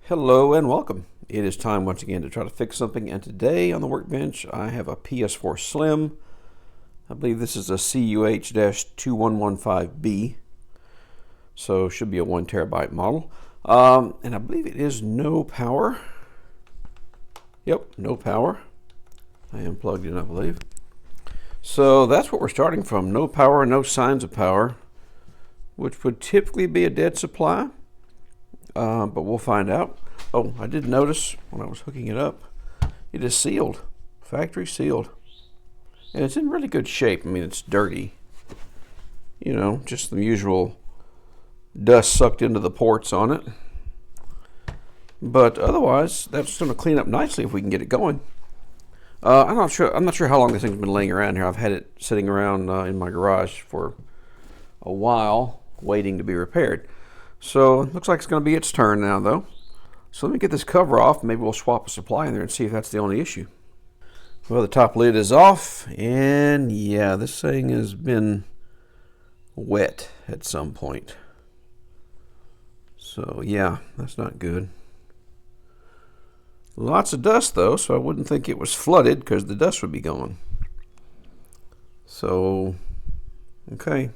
Hello and welcome. It is time once again to try to fix something, and today on the workbench I have a PS4 Slim. I believe this is a CUH-2115B, so should be a 1 terabyte model. And I believe it is no power. Yep, no power. I am plugged in, I believe. So that's what we're starting from. No power, no signs of power, which would typically be a dead supply. But we'll find out. Oh, I did notice when I was hooking it up, it is sealed, factory sealed. And it's in really good shape. I mean, it's dirty. You know, just the usual dust sucked into the ports on it. But otherwise, that's going to clean up nicely if we can get it going. I'm not sure how long this thing's been laying around here. I've had it sitting around in my garage for a while, waiting to be repaired. So it looks like it's going to be its turn now, though. So let me get this cover off. Maybe we'll swap a supply in there and see if that's the only issue. Well, the top lid is off, and yeah, this thing has been wet at some point. So yeah, that's not good. Lots of dust, though, so I wouldn't think it was flooded because the dust would be gone. So, okay.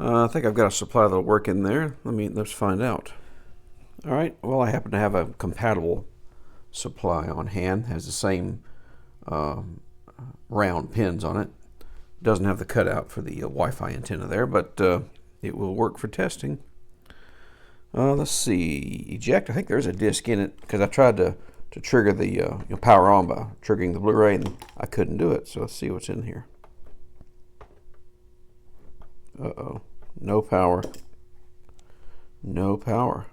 I think I've got a supply that'll work in there. Let's find out. All right, well, I happen to have a compatible supply on hand. It has the same round pins on it. Doesn't have the cutout for the Wi-Fi antenna there, but it will work for testing. Let's see, eject. I think there's a disc in it because I tried to trigger the power on by triggering the Blu-ray, and I couldn't do it. So let's see what's in here. Uh-oh, no power. No power.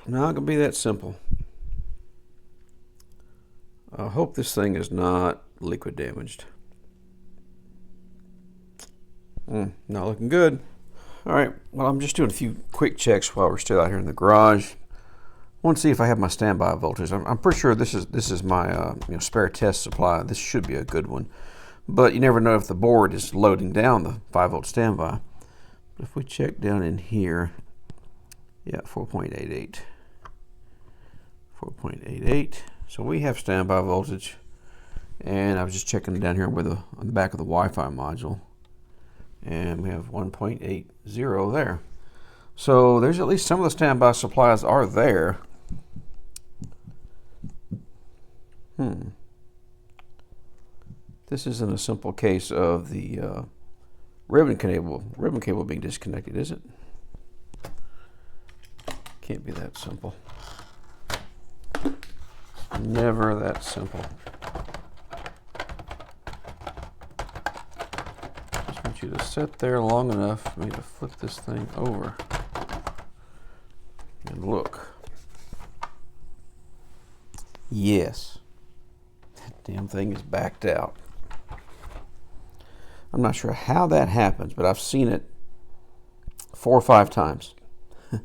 Not gonna be that simple. I hope this thing is not liquid damaged. Not looking good. All right, well, I'm just doing a few quick checks while we're still out here in the garage. I want to see if I have my standby voltage. I'm pretty sure this is my spare test supply. This should be a good one. But you never know if the board is loading down the 5-volt standby. But if we check down in here, yeah, 4.88. 4.88. So we have standby voltage. And I was just checking down here on the back of the Wi-Fi module. And we have 1.80 there. So there's at least some of the standby supplies are there. This isn't a simple case of the ribbon cable being disconnected, is it? Can't be that simple. Never that simple. Just want you to sit there long enough for me to flip this thing over and look. Yes, that damn thing is backed out. I'm not sure how that happens, but I've seen it 4 or 5 times. I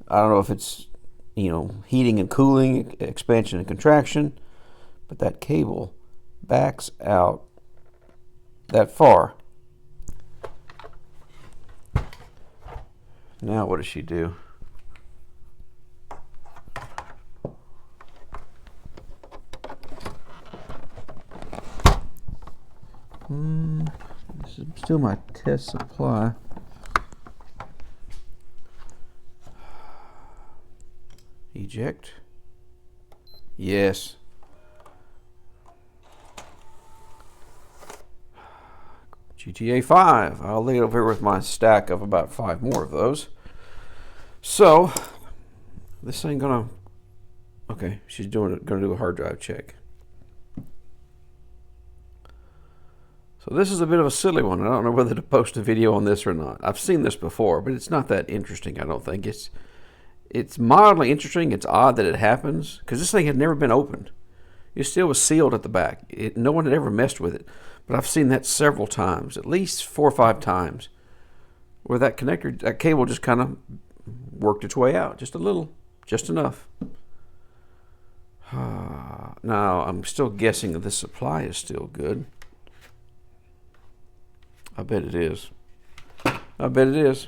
don't know if it's, heating and cooling, expansion and contraction, but that cable backs out that far. Now what does she do? This is still my test supply. Eject. Yes. GTA 5. I'll leave it over here with my stack of about 5 more of those. So, this ain't gonna... Okay, she's gonna do a hard drive check. So this is a bit of a silly one. I don't know whether to post a video on this or not. I've seen this before, but it's not that interesting, I don't think. It's mildly interesting. It's odd that it happens, because this thing had never been opened. It still was sealed at the back. No one had ever messed with it. But I've seen that several times, at least 4 or 5 times, where that cable just kind of worked its way out. Just a little, just enough. Now, I'm still guessing that this supply is still good. I bet it is. I bet it is.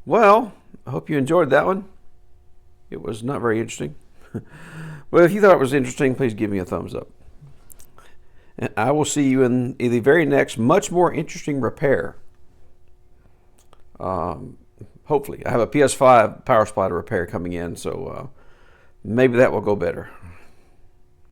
Well, I hope you enjoyed that one. It was not very interesting. But if you thought it was interesting, please give me a thumbs up. And I will see you in the very next, much more interesting repair. Hopefully. I have a PS5 power supply to repair coming in, so maybe that will go better.